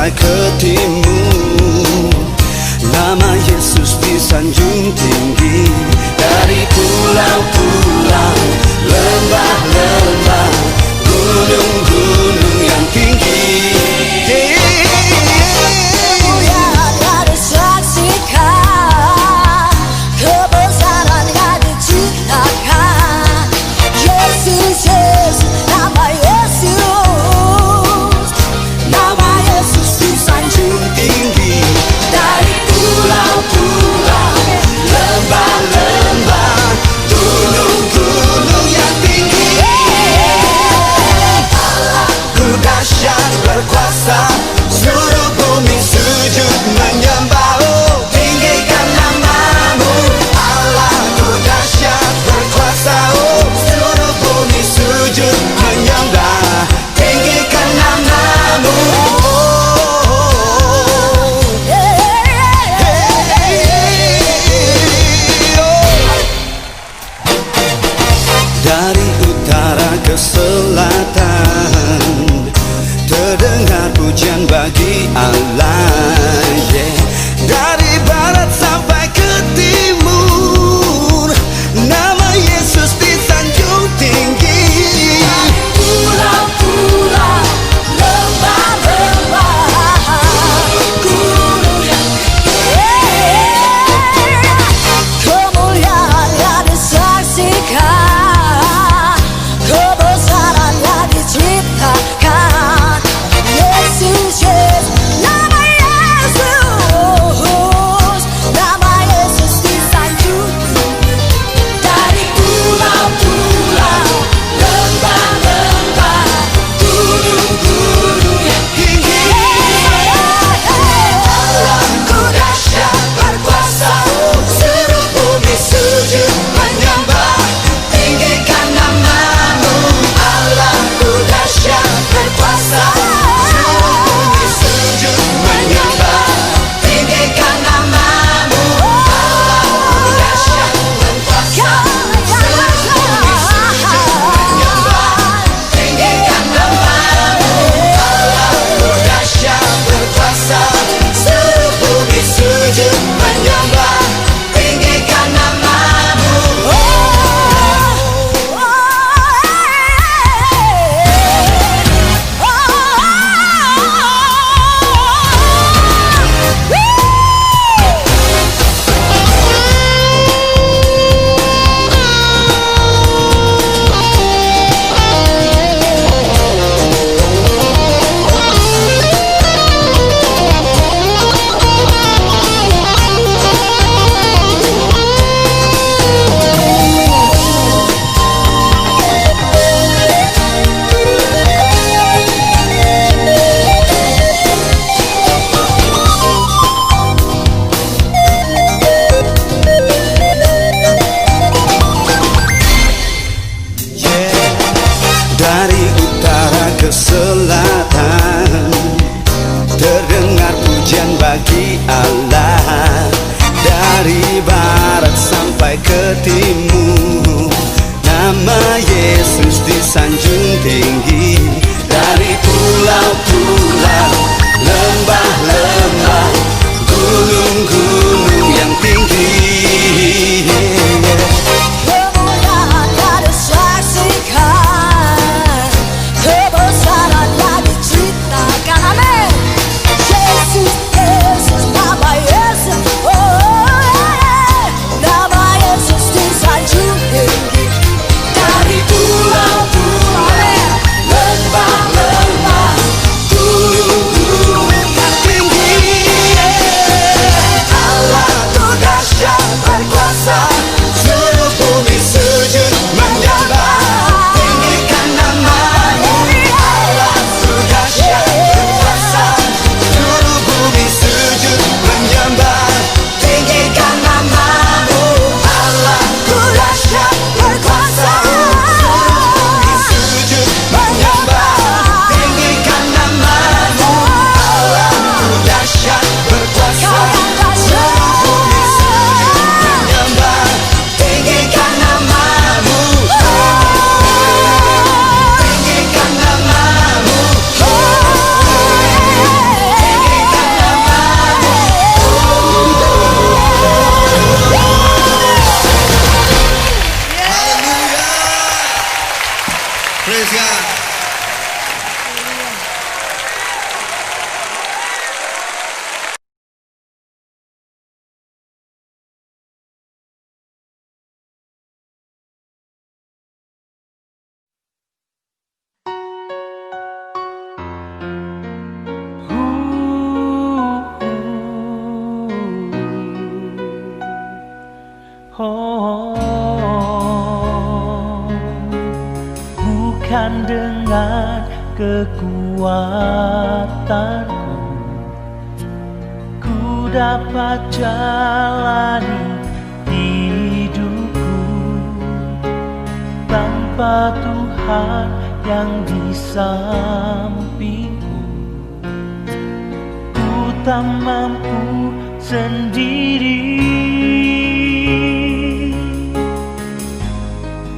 sampai ke timur. Nama Yesus disanjung tinggi dari pulau-pulau, lembah-lembah, gunung-gunung yang tinggi. Seluruh bumi sujud menyembah, oh tinggikan namamu. Allahku dahsyat berkuasa, oh seluruh bumi sujud menyembah, tinggikan namamu. Dari utara ke selatan terdengar pujian bagi Allah, yeah. Dari barat sampai ke timur, nama Yesus disanjung tinggi. Pulau-pulau, lembah-lembah, gunung yang kemuliaannya disaksikan, kebesarannya diceritakan. Yesus, nama Yesus, nama Yesus disanjung dari pulau-pulau, lembah-lembah, gunung-gunung yang tinggi. Allahku dahsyat berkuasa, seluruh bumi sujud menyembah, tinggikan namamu. Allahku dahsyat berkuasa, ke selatan terdengar pujian bagi Allah. Dari barat sampai ke timur, nama Yesus disanjung tinggi. Dari pulau-pulau, lembah-lembah, gunung-gunung yang tinggi. Dari pulau-pulau, Praise God. Bukan dengan kekuatanku ku dapat jalani hidupku tanpa Tuhan yang di sampingku. Ku tak mampu sendiri.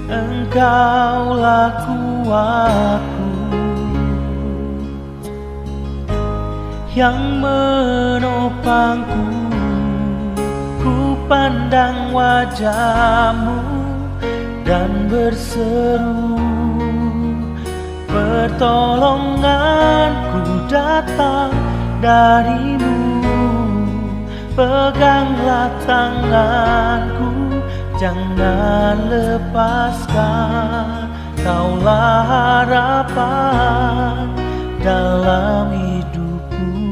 Engkaulah kuatku yang menopangku. Ku pandang wajah-Mu dan berseru, pertolonganku datang dari-Mu. Peganglah tanganku, jangan lepaskan. Kaulah harapan dalam hidupku.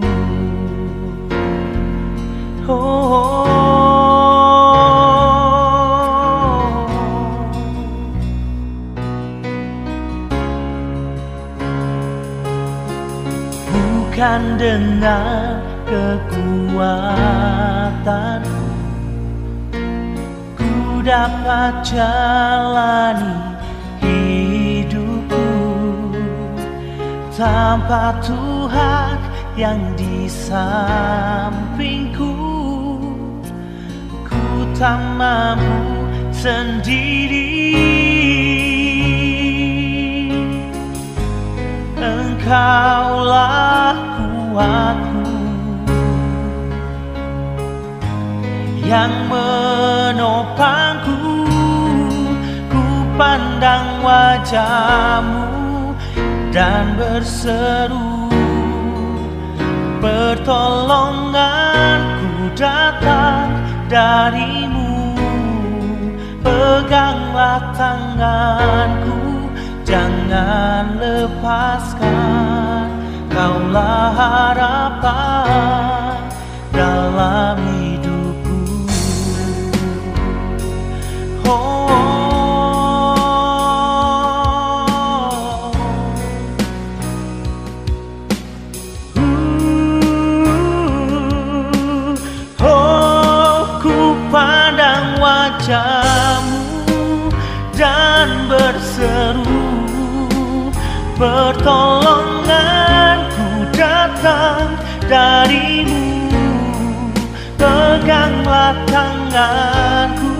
Bukan dengan kekuatanku ku dapat jalani hidupku tanpa Tuhan yang di sampingku. Ku tak mampu sendiri. Engkaulah kuatku yang menopangku. Ku pandang wajah-Mu dan berseru, pertolonganku datang dari-Mu. Peganglah tanganku, jangan lepaskan. Kaulah harapan dalam hidupku. Ku pandang wajah-Mu dan berseru, pertolonganku datang dari-Mu. Peganglah tanganku,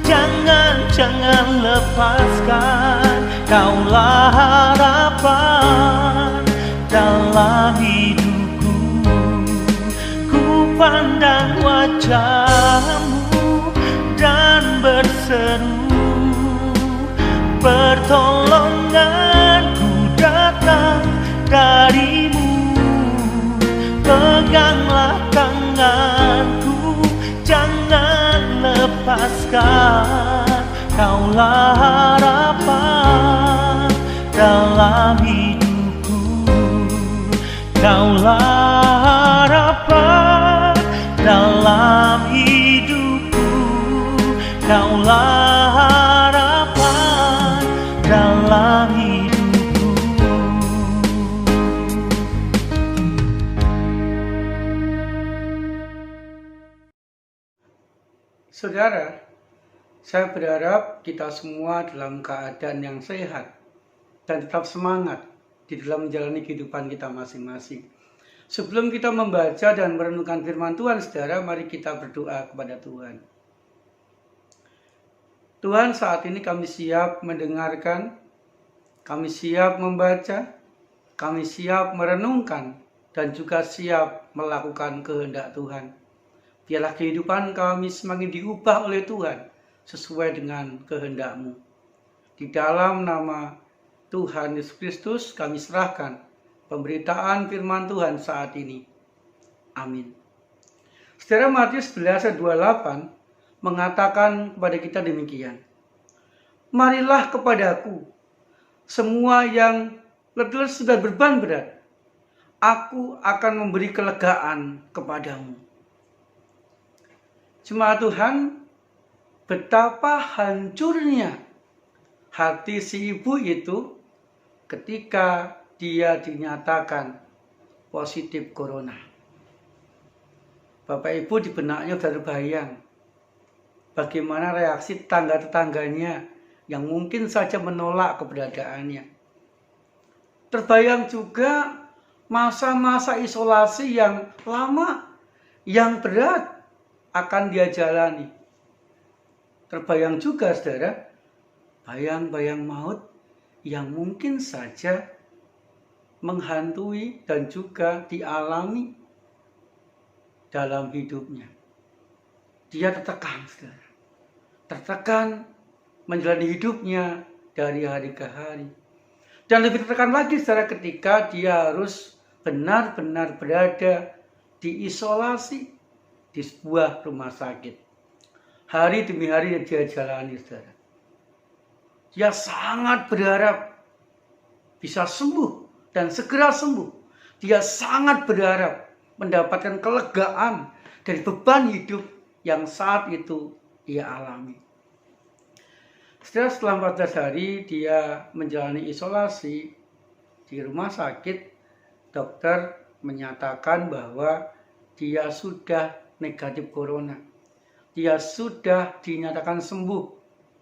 jangan lepaskan. Kaulah harapan dalam hidupku. Ku pandang wajah-Mu dan berseru, pertolonganku datang dari-Mu. Peganglah tanganku, jangan lepaskan. Kaulah harapan dalam hidupku. Kaulah harapan dalam hidupku. Kaulah harapan dalam hidupku. Saudara, saya berharap kita semua dalam keadaan yang sehat dan tetap semangat di dalam menjalani kehidupan kita masing-masing. Sebelum kita membaca dan merenungkan firman Tuhan, saudara, mari kita berdoa kepada Tuhan. Tuhan, saat ini kami siap mendengarkan, kami siap membaca, kami siap merenungkan, dan juga siap melakukan kehendak Tuhan. Biarlah kehidupan kami semakin diubah oleh Tuhan sesuai dengan kehendak-Mu. Di dalam nama Tuhan Yesus Kristus, kami serahkan pemberitaan firman Tuhan saat ini. Amin. Saudara, Matius 11 ayat 28 mengatakan kepada kita demikian. Marilah kepadaku, semua yang letih lesu dan beban berat, aku akan memberi kelegaan kepadamu. Jemaat Tuhan, betapa hancurnya hati si ibu itu ketika dia dinyatakan positif corona. Bapak Ibu di benaknya sudah terbayang bagaimana reaksi tetangga-tetangganya yang mungkin saja menolak keberadaannya. Terbayang juga masa-masa isolasi yang lama, yang berat akan dia jalani. Terbayang juga, saudara, bayang-bayang maut yang mungkin saja menghantui dan juga dialami dalam hidupnya. Dia tertekan, saudara. Tertekan menjalani hidupnya dari hari ke hari. Dan lebih tertekan lagi, saudara, ketika dia harus benar-benar berada diisolasi di sebuah rumah sakit. Hari demi hari dia jalani, saudara. Dia sangat berharap bisa sembuh dan segera sembuh. Dia sangat berharap mendapatkan kelegaan dari beban hidup yang saat itu ia alami. Setelah 14 hari dia menjalani isolasi di rumah sakit, dokter menyatakan bahwa dia sudah negatif corona. Dia sudah dinyatakan sembuh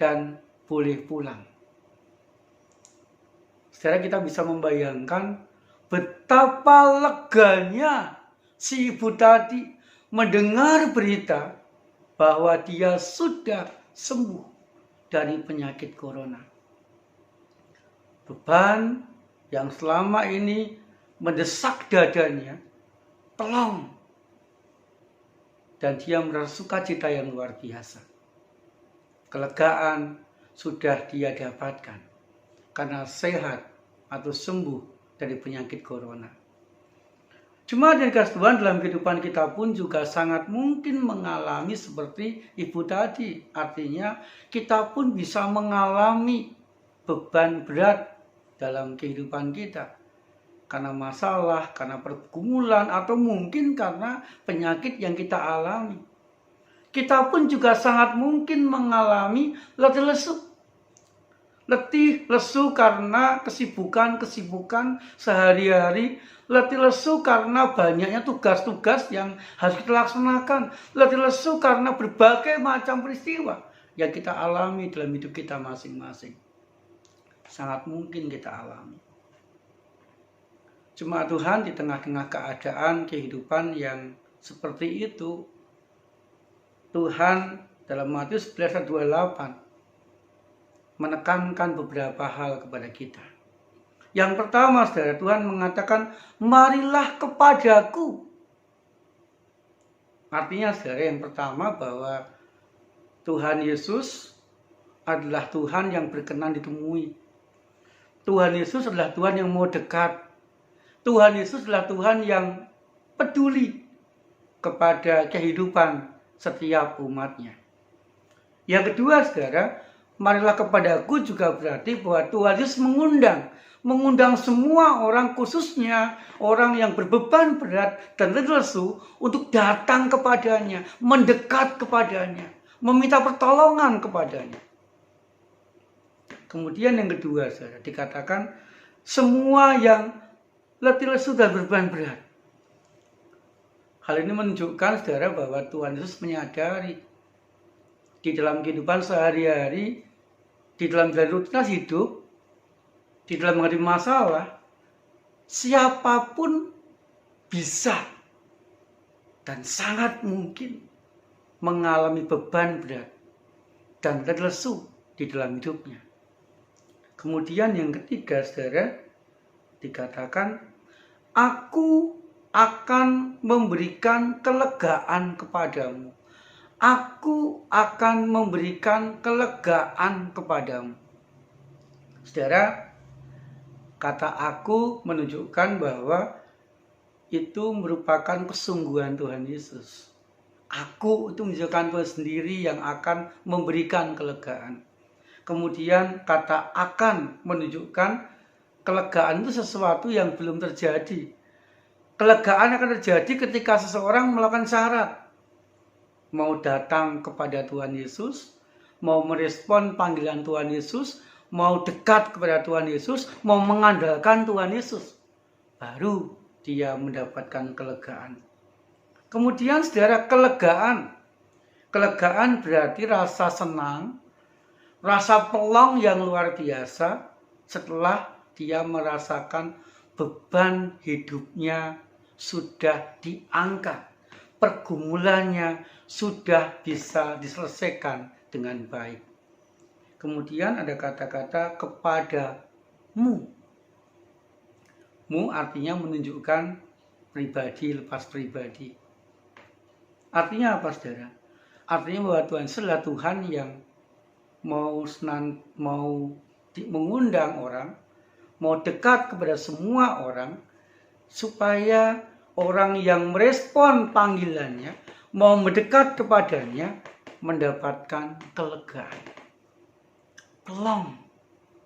dan boleh pulang. Saudara, kita bisa membayangkan betapa leganya si ibu tadi mendengar berita bahwa dia sudah sembuh dari penyakit corona. Beban yang selama ini mendesak dadanya telong. Dan dia merasa sukacita yang luar biasa. Kelegaan sudah dia dapatkan karena sehat atau sembuh dari penyakit corona. Jemaat yang dikasihi Tuhan, dalam kehidupan kita pun juga sangat mungkin mengalami seperti ibu tadi. Artinya kita pun bisa mengalami beban berat dalam kehidupan kita. Karena masalah, karena pergumulan, atau mungkin karena penyakit yang kita alami. Kita pun juga sangat mungkin mengalami letih lesu. Letih lesu karena kesibukan sehari-hari. Letih lesu karena banyaknya tugas-tugas yang harus kita laksanakan. Letih lesu karena berbagai macam peristiwa yang kita alami dalam hidup kita masing-masing. Sangat mungkin kita alami. Jemaat Tuhan, di tengah-tengah keadaan kehidupan yang seperti itu, Tuhan dalam Matius 11 ayat 28 menekankan beberapa hal kepada kita. Yang pertama, saudara, Tuhan mengatakan, marilah kepadaku. Artinya, saudara, yang pertama bahwa Tuhan Yesus adalah Tuhan yang berkenan ditemui. Tuhan Yesus adalah Tuhan yang mau dekat. Tuhan Yesus adalah Tuhan yang peduli kepada kehidupan setiap umatnya. Yang kedua, saudara, marilah kepadaku juga berarti bahwa Tuhan Yesus mengundang semua orang, khususnya orang yang berbeban berat dan letih lesu, untuk datang kepadanya, mendekat kepadanya, meminta pertolongan kepadanya. Kemudian yang kedua, saudara, dikatakan semua yang letih lesu dan beban berat. Hal ini menunjukkan, saudara, bahwa Tuhan Yesus menyadari di dalam kehidupan sehari-hari, di dalam rutinitas hidup, di dalam menghadapi masalah, siapapun bisa dan sangat mungkin mengalami beban berat dan letih lesu di dalam hidupnya. Kemudian yang ketiga, saudara, dikatakan, aku akan memberikan kelegaan kepadamu. Aku akan memberikan kelegaan kepadamu. Saudara, Kata aku menunjukkan bahwa itu merupakan kesungguhan Tuhan Yesus. Aku itu menunjukkan Tuhan sendiri yang akan memberikan kelegaan. Kemudian kata akan menunjukkan kelegaan itu sesuatu yang belum terjadi. Kelegaan akan terjadi ketika seseorang melakukan syarat. Mau datang kepada Tuhan Yesus, mau merespon panggilan Tuhan Yesus, mau dekat kepada Tuhan Yesus, mau mengandalkan Tuhan Yesus. Baru dia mendapatkan kelegaan. Kemudian saudara, kelegaan. Kelegaan berarti rasa senang, rasa pelong yang luar biasa setelah dia merasakan beban hidupnya sudah diangkat. Pergumulannya sudah bisa diselesaikan dengan baik. Kemudian ada kata-kata kepadamu. Mu artinya menunjukkan pribadi lepas pribadi. Artinya apa, saudara? Artinya bahwa Tuhan adalah Tuhan yang mau mengundang orang, mau dekat kepada semua orang, supaya orang yang merespon panggilannya, mau mendekat kepadanya, mendapatkan kelegaan, pelong,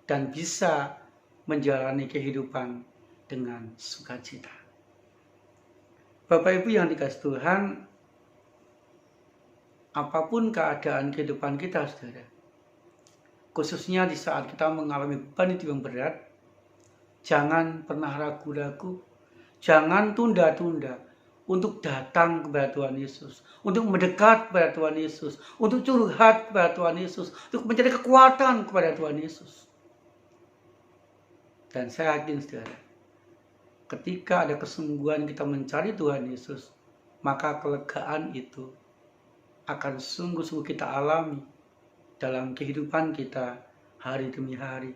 dan bisa menjalani kehidupan dengan sukacita. Bapak Ibu yang dikasihi Tuhan, apapun keadaan kehidupan kita, saudara, khususnya di saat kita mengalami beban hidup yang berat, jangan pernah ragu-ragu, jangan tunda-tunda untuk datang kepada Tuhan Yesus, untuk mendekat kepada Tuhan Yesus, untuk curhat kepada Tuhan Yesus, untuk mencari kekuatan kepada Tuhan Yesus. Dan saya yakin, saudara, ketika ada kesungguhan kita mencari Tuhan Yesus, maka kelegaan itu akan sungguh-sungguh kita alami dalam kehidupan kita hari demi hari.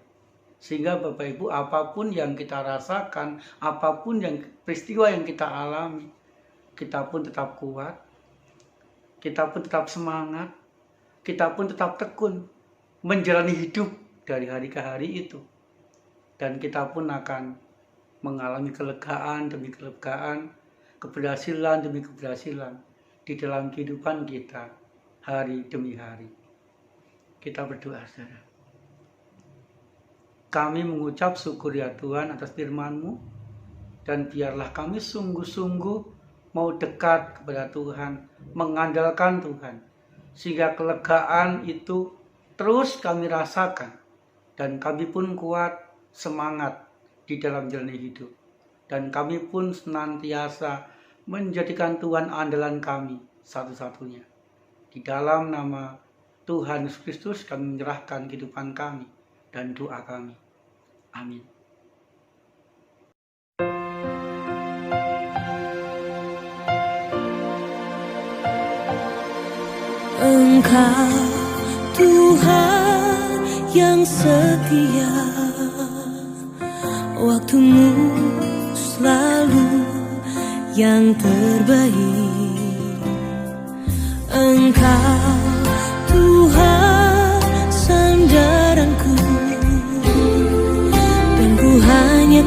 Sehingga Bapak Ibu, apapun yang kita rasakan, apapun yang peristiwa yang kita alami, kita pun tetap kuat, kita pun tetap semangat, kita pun tetap tekun menjalani hidup dari hari ke hari itu. Dan kita pun akan mengalami kelegaan demi kelegaan, keberhasilan demi keberhasilan di dalam kehidupan kita hari demi hari. Kita berdoa, saudara. Kami mengucap syukur ya Tuhan atas firman-Mu, dan biarlah kami sungguh-sungguh mau dekat kepada Tuhan, mengandalkan Tuhan, sehingga kelegaan itu terus kami rasakan, dan kami pun kuat, semangat di dalam jalan hidup, dan kami pun senantiasa menjadikan Tuhan andalan kami satu-satunya. Di dalam nama Tuhan Yesus Kristus kami menyerahkan kehidupan kami dan doa kami. Amin. Engkau Tuhan yang setia, waktumu selalu yang terbaik. Engkau Tuhan sandaranku, dan ku hanya